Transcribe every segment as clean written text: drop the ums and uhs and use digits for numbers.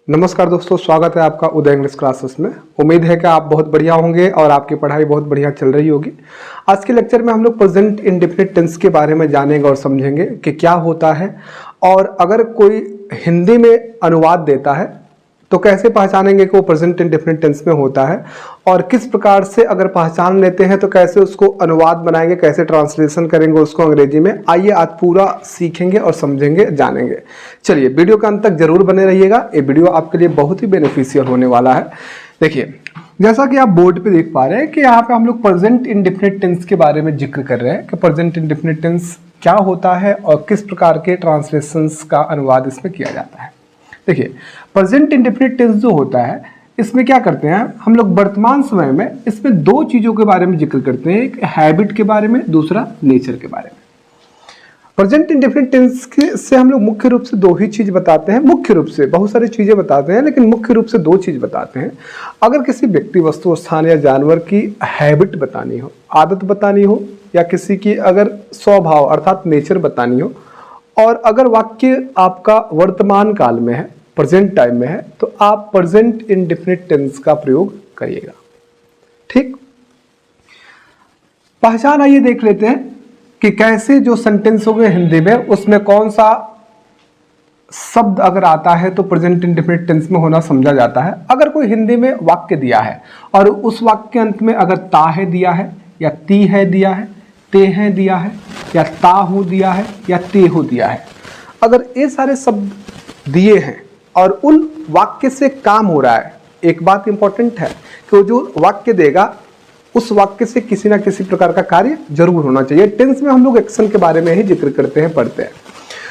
नमस्कार दोस्तों, स्वागत है आपका उदय इंग्लिश क्लासेस में। उम्मीद है कि आप बहुत बढ़िया होंगे और आपकी पढ़ाई बहुत बढ़िया चल रही होगी। आज के लेक्चर में हम लोग प्रेजेंट इंडेफिनिट टेंस के बारे में जानेंगे और समझेंगे कि क्या होता है, और अगर कोई हिंदी में अनुवाद देता है तो कैसे पहचानेंगे कि वो प्रेजेंट इंडेफिनिट टेंस में होता है, और किस प्रकार से अगर पहचान लेते हैं तो कैसे उसको अनुवाद बनाएंगे, कैसे ट्रांसलेशन करेंगे उसको अंग्रेजी में। आइए आज पूरा सीखेंगे और समझेंगे, जानेंगे। चलिए वीडियो का अंत तक जरूर बने रहिएगा, ये वीडियो आपके लिए बहुत ही बेनिफिशियल होने वाला है। देखिए, जैसा कि आप बोर्ड पे देख पा रहे हैं कि यहाँ पे हम लोग प्रेजेंट इंडेफिनिट टेंस के बारे में जिक्र कर रहे हैं कि प्रेजेंट इंडेफिनिट टेंस क्या होता है और किस प्रकार के ट्रांसलेशंस का अनुवाद इसमें किया जाता है। देखिए, प्रेजेंट इंडेफिनिट टेंस जो होता है इसमें क्या करते हैं हम लोग वर्तमान समय में, इसमें दो चीजों के बारे में जिक्र करते हैं, एक हैबिट के बारे में, दूसरा नेचर के बारे में। प्रेजेंट इंडेफिनिट टेंस से हम लोग मुख्य रूप से दो ही चीज बताते हैं, मुख्य रूप से बहुत सारी चीजें बताते हैं लेकिन मुख्य रूप से दो चीज बताते हैं। अगर किसी व्यक्ति, वस्तु, स्थान या जानवर की हैबिट बतानी हो, आदत बतानी हो, या किसी की अगर स्वभाव अर्थात नेचर बतानी हो, और अगर वाक्य आपका वर्तमान काल में है, प्रेजेंट टाइम में है, तो आप प्रेजेंट इंडेफिनिट टेंस का प्रयोग करिएगा। ठीक, पहचान आइए देख लेते हैं कि कैसे जो सेंटेंस हो गए हिंदी में उसमें कौन सा शब्द अगर आता है तो प्रेजेंट इंडेफिनिट टेंस में होना समझा जाता है। अगर कोई हिंदी में वाक्य दिया है और उस वाक्य के अंत में अगर ता है दिया है, या ती है दिया है, ते है दिया है, या ताहू दिया है, या तेहू दिया है, अगर ये सारे शब्द दिए हैं और उन वाक्य से काम हो रहा है, एक बात इंपॉर्टेंट है कि वो जो वाक्य देगा उस वाक्य से किसी ना किसी प्रकार का कार्य जरूर होना चाहिए। टेंस में हम लोग एक्शन के बारे में ही जिक्र करते हैं, पढ़ते हैं।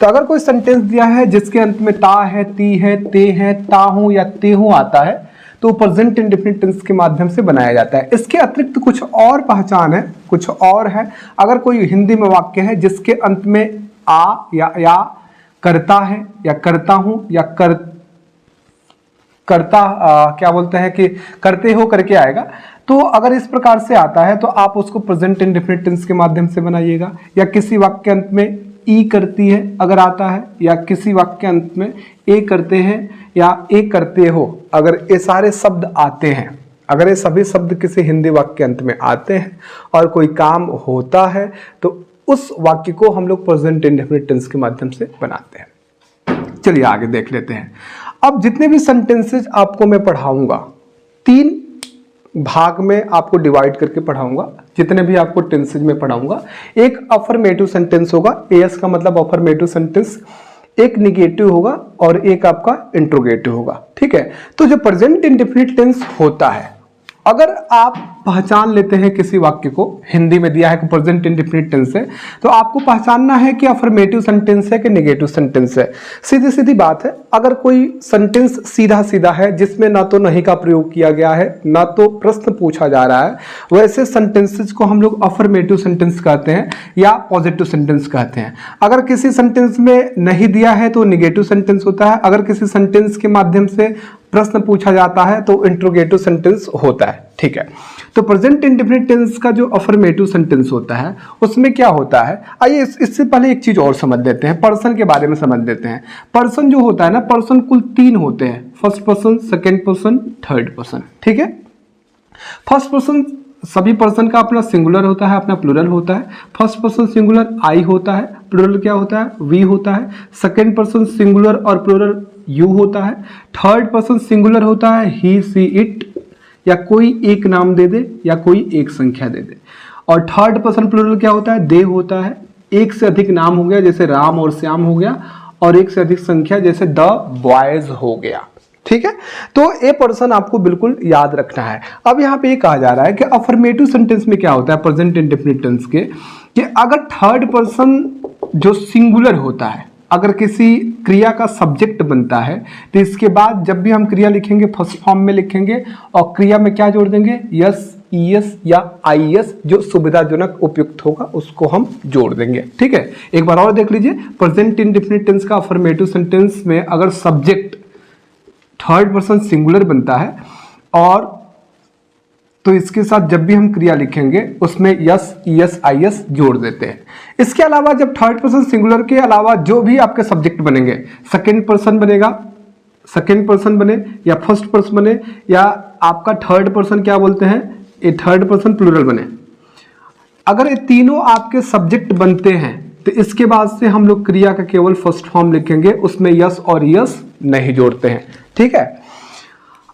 तो अगर कोई सेंटेंस दिया है जिसके अंत में ता है, ती है, ते है, ताहू या तेहू आता है तो प्रेजेंट इंडेफिनिट टेंस के माध्यम से बनाया जाता है। इसके अतिरिक्त कुछ और पहचान है, कुछ और है। अगर कोई हिंदी में वाक्य है जिसके अंत में आ या करता है, या करता हूं, या क्या बोलते हैं कि करते हो करके आएगा, तो अगर इस प्रकार से आता है तो आप उसको प्रेजेंट इंडेफिनिट टेंस के माध्यम से बनाइएगा। या किसी वाक्य अंत में ई करती है अगर आता है, या किसी वाक्य अंत में ए करते हैं या ए करते हो, अगर ये सारे शब्द आते हैं, अगर ये सभी शब्द किसी हिंदी वाक्य अंत में आते हैं और कोई काम होता है तो उस वाक्य को हम लोग प्रेजेंट इंडेफिनिट टेंस के माध्यम से बनाते हैं। चलिए आगे देख लेते हैं। अब जितने भी सेंटेंसेस आपको मैं पढ़ाऊंगा, 3 भाग में आपको डिवाइड करके पढ़ाऊंगा। जितने भी आपको टेंसेज में पढ़ाऊंगा, एक अफर्मेटिव सेंटेंस होगा, एस का मतलब अफर्मेटिव सेंटेंस, एक निगेटिव होगा और एक आपका इंट्रोगेटिव होगा। ठीक है, तो जो प्रेजेंट इंडेफिनिट टेंस होता है, अगर आप पहचान लेते हैं किसी वाक्य को, हिंदी में दिया है कि प्रेजेंट इंडेफिनिट टेंस है, तो आपको पहचानना है कि अफर्मेटिव सेंटेंस है कि नेगेटिव सेंटेंस है। सीधी सीधी बात है, अगर कोई सेंटेंस सीधा सीधा है जिसमें ना तो नहीं का प्रयोग किया गया है, ना तो प्रश्न पूछा जा रहा है, वैसे सेंटेंसेस को हम लोग अफर्मेटिव सेंटेंस कहते हैं या पॉजिटिव सेंटेंस कहते हैं। अगर किसी सेंटेंस में नहीं दिया है तो नेगेटिव सेंटेंस होता है। अगर किसी सेंटेंस के माध्यम से प्रश्न पूछा जाता है तो इंट्रोगेटिव सेंटेंस होता है। ठीक है, तो प्रेजेंट इंडेफिनिट टेंस का जो अफर्मेटिव सेंटेंस होता है उसमें क्या होता है, आइए इससे पहले एक चीज और समझ लेते हैं, पर्सन के बारे में समझ लेते हैं। पर्सन जो होता है ना, पर्सन कुल 3 होते हैं, first person, second person, third person. ठीक है, फर्स्ट पर्सन सभी पर्सन का अपना सिंगुलर होता है, अपना प्लूरल होता है। फर्स्ट पर्सन सिंगुलर आई होता है, प्लूरल क्या होता है, वी होता है। सेकेंड पर्सन सिंगुलर और प्लूरल यू होता है। थर्ड पर्सन सिंगुलर होता है ही, सी, इट, या कोई एक नाम दे दे या कोई एक संख्या दे दे। और थर्ड पर्सन प्लूरल क्या होता है, दे होता है। एक से अधिक नाम हो गया जैसे राम और श्याम हो गया, और एक से अधिक संख्या जैसे द बॉयज हो गया। ठीक है, तो ये पर्सन आपको बिल्कुल याद रखना है। अब यहाँ पे ये कहा जा रहा है कि अफर्मेटिव सेंटेंस में क्या होता है प्रेजेंट इंडेफिनिट टेंस के, कि अगर थर्ड पर्सन जो सिंगुलर होता है, अगर किसी क्रिया का सब्जेक्ट बनता है तो इसके बाद जब भी हम क्रिया लिखेंगे फर्स्ट फॉर्म में लिखेंगे और क्रिया में क्या जोड़ देंगे, यस, ईएस या आईएस, जो सुविधाजनक उपयुक्त होगा उसको हम जोड़ देंगे। ठीक है, एक बार और देख लीजिए, प्रेजेंट इंडेफिनिट टेंस का अफर्मेटिव सेंटेंस में अगर सब्जेक्ट थर्ड पर्सन सिंगुलर बनता है और तो इसके साथ जब भी हम क्रिया लिखेंगे उसमें यस, ईएस, आईएस जोड़ देते हैं। इसके अलावा जब थर्ड पर्सन सिंगुलर के अलावा जो भी आपके सब्जेक्ट बनेंगे, सेकेंड पर्सन बनेगा, सेकेंड पर्सन बने या फर्स्ट पर्सन बने या आपका थर्ड पर्सन क्या बोलते हैं, ये थर्ड पर्सन प्लूरल बने, अगर ये तीनों आपके सब्जेक्ट बनते हैं तो इसके बाद से हम लोग क्रिया का केवल फर्स्ट फॉर्म लिखेंगे, उसमें यस और यस नहीं जोड़ते हैं। ठीक है,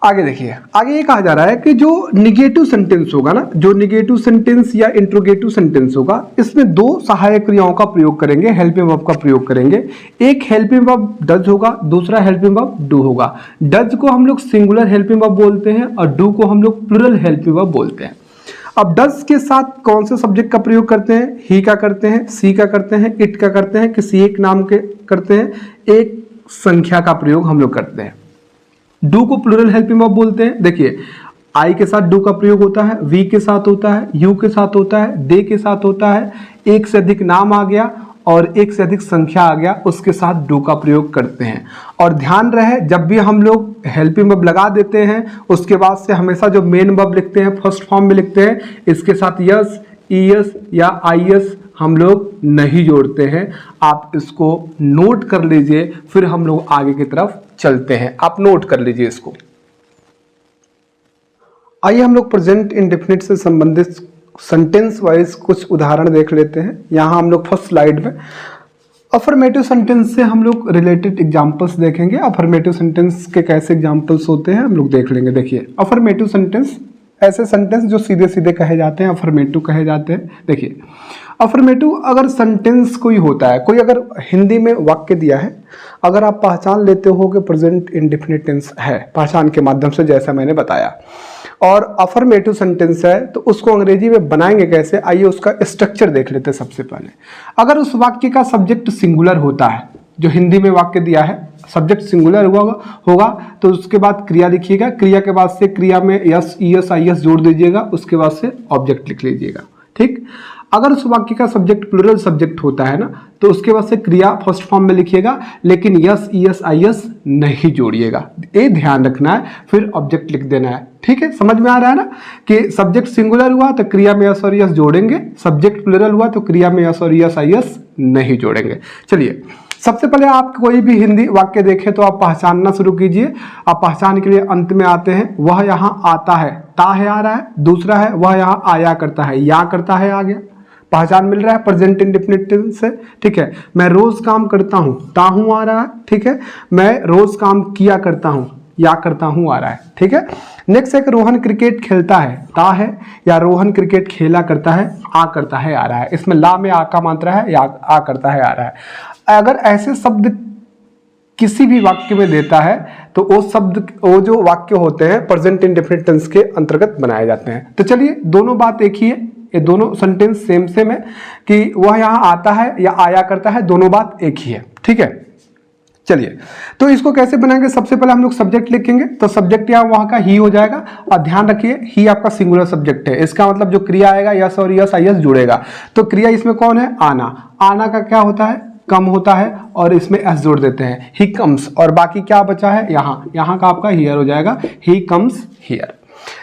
आगे देखिए, आगे ये कहा जा रहा है कि जो निगेटिव सेंटेंस होगा ना, जो निगेटिव सेंटेंस या इंट्रोगेटिव सेंटेंस होगा, इसमें दो सहायक क्रियाओं का प्रयोग करेंगे, हेल्पिंग वर्ब का प्रयोग करेंगे। एक हेल्पिंग वर्ब डज होगा, दूसरा हेल्पिंग वर्ब डू होगा। डज को हम लोग सिंगुलर हेल्पिंग वर्ब बोलते हैं और डू को हम लोग प्लूरल हेल्पिंग वर्ब बोलते हैं। अब डज के साथ कौन से सब्जेक्ट का प्रयोग करते हैं, ही का करते हैं, सी का करते हैं, इट का करते हैं, किसी एक नाम के करते हैं, एक संख्या का प्रयोग हम लोग करते हैं। डू को प्लूरल हेल्पिंग वर्ब बोलते हैं। देखिए, आई के साथ डू का प्रयोग होता है, वी के साथ होता है, यू के साथ होता है, दे के साथ होता है, एक से अधिक नाम आ गया और एक से अधिक संख्या आ गया, उसके साथ डू का प्रयोग करते हैं। और ध्यान रहे, जब भी हम लोग हेल्पिंग वर्ब लगा देते हैं उसके बाद से हमेशा जो मेन वर्ब लिखते हैं फर्स्ट फॉर्म में लिखते हैं, इसके साथ यस, ईएस या आईएस हम लोग नहीं जोड़ते हैं। आप इसको नोट कर लीजिए, फिर हम लोग आगे की तरफ चलते हैं। आप नोट कर लीजिए इसको। आइए हम लोग प्रेजेंट इंडेफिनिट से संबंधित सेंटेंस वाइज कुछ उदाहरण देख लेते हैं। यहाँ हम लोग फर्स्ट स्लाइड में अफर्मेटिव सेंटेंस से हम लोग रिलेटेड एग्जांपल्स देखेंगे। अफर्मेटिव सेंटेंस के कैसे एग्जांपल्स होते हैं हम लोग देख लेंगे। देखिए, अफर्मेटिव सेंटेंस ऐसे सेंटेंस जो सीधे सीधे कहे जाते हैं, अफर्मेटिव कहे जाते हैं। देखिए, अफर्मेटिव अगर सेंटेंस कोई होता है, कोई अगर हिंदी में वाक्य दिया है, अगर आप पहचान लेते हो कि प्रेजेंट इंडेफिनिट टेंस है, पहचान के माध्यम से जैसा मैंने बताया, और अफर्मेटिव सेंटेंस है, तो उसको अंग्रेजी में बनाएंगे कैसे, आइए उसका स्ट्रक्चर देख लेते हैं। सबसे पहले, अगर उस वाक्य का सब्जेक्ट सिंगुलर होता है, जो हिंदी में वाक्य दिया है सब्जेक्ट सिंगुलर होगा तो उसके बाद क्रिया लिखिएगा, क्रिया के बाद से क्रिया में यस, ईएस, आईएस जोड़ दीजिएगा, उसके बाद से ऑब्जेक्ट लिख लीजिएगा। ठीक, अगर उस वाक्य का सब्जेक्ट प्लूरल सब्जेक्ट होता है ना, तो उसके बाद से क्रिया फर्स्ट फॉर्म में लिखिएगा, लेकिन यस, ईएस, आईएस नहीं जोड़िएगा, ये ध्यान रखना है, फिर ऑब्जेक्ट लिख देना है। ठीक है, समझ में आ रहा है ना कि सब्जेक्ट सिंगुलर हुआ तो क्रिया में यस और यस जोड़ेंगे, सब्जेक्ट प्लूरल हुआ तो क्रिया में यस और यस, आईएस नहीं जोड़ेंगे। चलिए, सबसे पहले आप कोई भी हिंदी वाक्य देखें तो आप पहचानना शुरू कीजिए। आप पहचान के लिए अंत में आते हैं, वह यहाँ आता है, ता है आ रहा है। दूसरा है, वह यहाँ आया करता है, या करता है आ गया। पहचान मिल रहा है प्रेजेंट इंडेफिनिट टेंस से। ठीक है, मैं रोज काम करता हूँ, ता हूँ आ रहा है। ठीक है, मैं रोज काम किया करता हूँ, या करता हूँ आ रहा है। ठीक है, नेक्स्ट है कि रोहन क्रिकेट खेलता है, ता है, या रोहन क्रिकेट खेला करता है, आ करता है आ रहा है। इसमें ला में आ का मात्रा है, या आ करता है आ रहा है। अगर ऐसे शब्द किसी भी वाक्य में देता है तो वो जो वाक्य होते हैं प्रेजेंट इंडेफिनिट टेंस के अंतर्गत बनाए जाते हैं। तो चलिए, दोनों बात एक ही है, ये दोनों सेंटेंस सेम है कि वह यहाँ आता है या आया करता है, दोनों बात एक ही है। ठीक है, चलिए, तो इसको कैसे बनाएंगे। सबसे पहले हम लोग सब्जेक्ट लिखेंगे, तो सब्जेक्ट यहाँ वहां का ही हो जाएगा। और ध्यान रखिए, ही आपका सिंगुलर सब्जेक्ट है, इसका मतलब जो क्रिया आएगा यस और यस, आईएस जुड़ेगा। तो क्रिया इसमें कौन है, आना। आना का क्या होता है, कम होता है, और इसमें एस जोड़ देते हैं, ही कम्स। और बाकी क्या बचा है, यहाँ का आपका हियर हो जाएगा, ही कम्स हियर।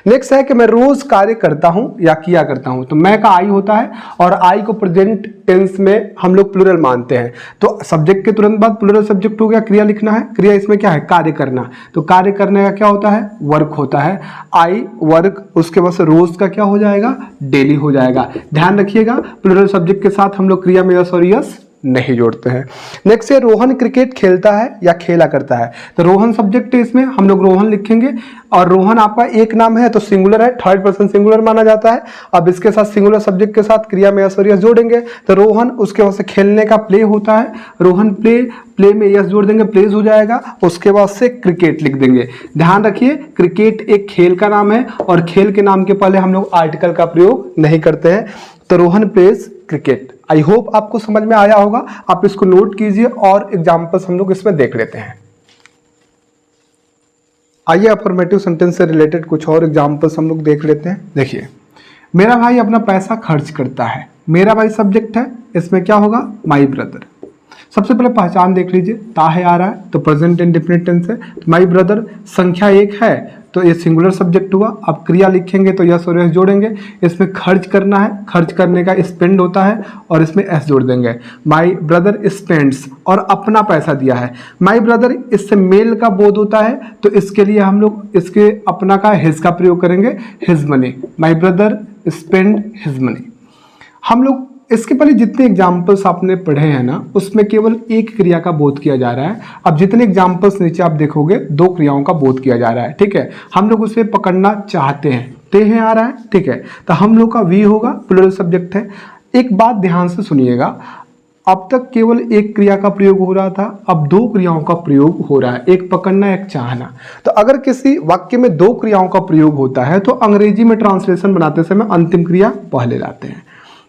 नेक्स्ट है कि मैं रोज कार्य करता हूं या किया करता हूं, तो मैं का आई होता है, और आई को प्रेजेंट टेंस में हम लोग प्लूरल मानते हैं। तो सब्जेक्ट के तुरंत बाद प्लूरल सब्जेक्ट हो गया, क्रिया लिखना है। क्रिया इसमें क्या है, कार्य करना। तो कार्य करने का क्या होता है, वर्क होता है। आई वर्क, उसके बाद से रोज का क्या हो जाएगा, डेली हो जाएगा। ध्यान रखिएगा, प्लूरल सब्जेक्ट के साथ हम लोग क्रिया में यस और यस नहीं जोड़ते हैं। नेक्स्ट है रोहन क्रिकेट खेलता है या खेला करता है, तो रोहन सब्जेक्ट है, इसमें हम लोग रोहन लिखेंगे। और रोहन आपका एक नाम है तो सिंगुलर है, थर्ड पर्सन सिंगुलर माना जाता है। अब इसके साथ सिंगुलर सब्जेक्ट के साथ क्रिया में यस और यस जोड़ेंगे, तो रोहन, उसके बाद से खेलने का प्ले होता है, रोहन प्ले, प्ले में यस जोड़ देंगे, प्लेज हो जाएगा। उसके बाद से क्रिकेट लिख देंगे। ध्यान रखिए, क्रिकेट एक खेल का नाम है, और खेल के नाम के पहले हम लोग आर्टिकल का प्रयोग नहीं करते हैं। तो Rohan pledge cricket. I hope आपको समझ में आया होगा, आप इसको नोट कीजिए और एग्जांपल्स हम लोग इसमें देख लेते हैं। आइए अफर्मेटिव सेंटेंस से रिलेटेड कुछ और एग्जांपल्स हम लोग देख लेते हैं। देखिए, मेरा भाई अपना पैसा खर्च करता है, मेरा भाई सब्जेक्ट है, इसमें क्या होगा, माई ब्रदर। सबसे पहले पहचान देख लीजिए, ता है आ रहा है तो प्रेजेंट इंडेफिनिट टेंस है। माई ब्रदर संख्या एक है तो ये सिंगुलर सब्जेक्ट हुआ। अब क्रिया लिखेंगे तो यस और यस जोड़ेंगे। इसमें खर्च करना है, खर्च करने का स्पेंड होता है और इसमें एस जोड़ देंगे। माई ब्रदर स्पेंड्स और अपना पैसा दिया है। माई ब्रदर इससे मेल का बोध होता है, तो इसके लिए हम लोग इसके अपना का हिज का प्रयोग करेंगे, his money. My brother spend his money. हम लोग इसके पहले जितने एग्जाम्पल्स आपने पढ़े हैं ना, उसमें केवल एक क्रिया का बोध किया जा रहा है। अब जितने एग्जाम्पल्स नीचे आप देखोगे, दो क्रियाओं का बोध किया जा रहा है, ठीक है। हम लोग उसे पकड़ना चाहते हैं, ते हैं आ रहा है, ठीक है। तो हम लोग का वी होगा, प्लूरल सब्जेक्ट है। एक बात ध्यान से सुनिएगा, अब तक केवल एक क्रिया का प्रयोग हो रहा था, अब दो क्रियाओं का प्रयोग हो रहा है, एक पकड़ना, एक चाहना। तो अगर किसी वाक्य में दो क्रियाओं का प्रयोग होता है तो अंग्रेजी में ट्रांसलेशन बनाते समय अंतिम क्रिया पहले लाते हैं,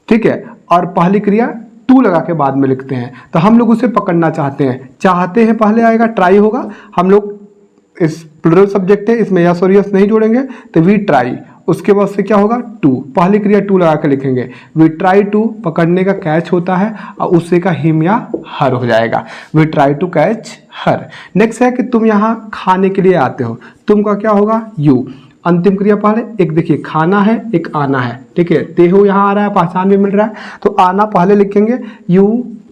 ठीक है, और पहली क्रिया टू लगा के बाद में लिखते हैं। तो हम लोग उसे पकड़ना चाहते हैं, चाहते हैं पहले आएगा, ट्राई होगा। हम लोग इस प्लूरल सब्जेक्ट है, इसमें यस और यस नहीं जोड़ेंगे, तो वी ट्राई। उसके बाद से क्या होगा, टू, पहली क्रिया टू लगा के लिखेंगे। वी ट्राई टू, पकड़ने का कैच होता है और उससे का हिम या हर हो जाएगा। We try to catch her. Next है कि तुम यहाँ खाने के लिए आते हो, तुम का क्या होगा, यू। अंतिम क्रिया पहले, एक देखिए खाना है, एक आना है, ठीक है। ते हो यहाँ आ रहा है, पहचान भी मिल रहा है, तो आना पहले लिखेंगे, यू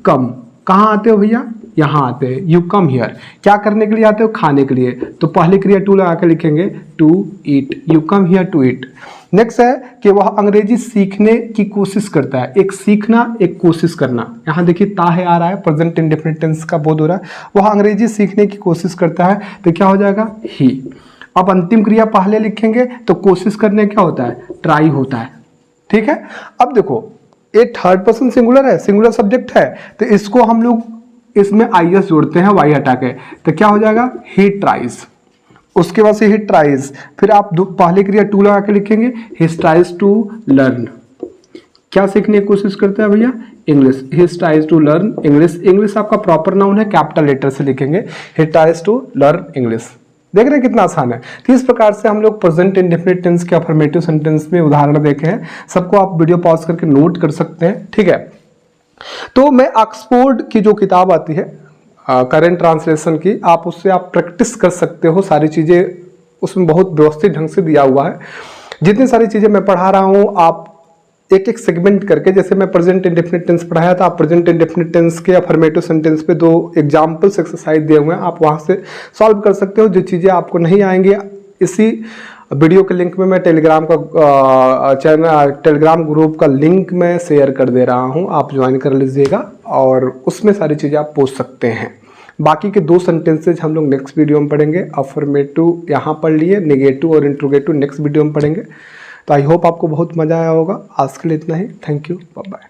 कम। कहाँ आते हो भैया, यहाँ आते हैं, यू कम हियर। क्या करने के लिए आते हो, खाने के लिए, तो पहली क्रिया टू लगा के लिखेंगे, to eat, you come here to eat. Next है कि वह अंग्रेजी सीखने की कोशिश करता है। एक सीखना, एक कोशिश करना। यहाँ देखिए ता है आ रहा है, प्रेजेंट इंडेफिनिट टेंस का बोध हो रहा है। वह अंग्रेजी सीखने की कोशिश करता है, तो क्या हो जाएगा, ही। अब अंतिम क्रिया पहले लिखेंगे तो कोशिश करने क्या होता है, ट्राई होता है, ठीक है। अब देखो ये थर्ड पर्सन सिंगुलर है, सिंगुलर सब्जेक्ट है, तो इसको हम लोग इसमें आईएस जोड़ते हैं वाई हटा के, तो क्या हो जाएगा, ही ट्राइज। उसके बाद से ही ट्राइज, फिर आप पहली क्रिया टू लगा के लिखेंगे, ही ट्राइज टू लर्न। क्या सीखने की कोशिश करते हैं भैया, English. He tries to learn English. English आपका प्रॉपर नाउन है, कैपिटल लेटर से लिखेंगे, he tries to learn English. देख रहे हैं कितना आसान है। तो इस प्रकार से हम लोग प्रेजेंट इंडेफिनिट टेंस के अफर्मेटिव सेंटेंस में उदाहरण देखे हैं। सबको आप वीडियो पॉज करके नोट कर सकते हैं, ठीक है। तो मैं ऑक्सफोर्ड की जो किताब आती है करंट ट्रांसलेशन की, आप उससे आप प्रैक्टिस कर सकते हो। सारी चीजें उसमें बहुत व्यवस्थित ढंग से दिया हुआ है। जितनी सारी चीजें मैं पढ़ा रहा हूँ, आप एक एक सेगमेंट करके, जैसे मैं प्रेजेंट इंडेफिनिट टेंस पढ़ाया था, आप प्रेजेंट इंडेफिनिट टेंस के अफर्मेटिव सेंटेंस पे दो एग्जांपल्स एक्सरसाइज दिए हुए हैं, आप वहां से सॉल्व कर सकते हो। जो चीज़ें आपको नहीं आएंगी, इसी वीडियो के लिंक में मैं टेलीग्राम का चैनल, टेलीग्राम ग्रुप का लिंक मैं शेयर कर दे रहा हूं, आप ज्वाइन कर लीजिएगा और उसमें सारी चीज़ें आप पूछ सकते हैं। बाकी के दो सेंटेंसेज हम लोग नेक्स्ट वीडियो में पढ़ेंगे। अफर्मेटिव यहाँ पढ़ लिए, नेगेटिव और इंट्रोगेटिव नेक्स्ट वीडियो में पढ़ेंगे। तो आई होप आपको बहुत मजा आया होगा। आज के लिए इतना ही। Thank you, bye bye.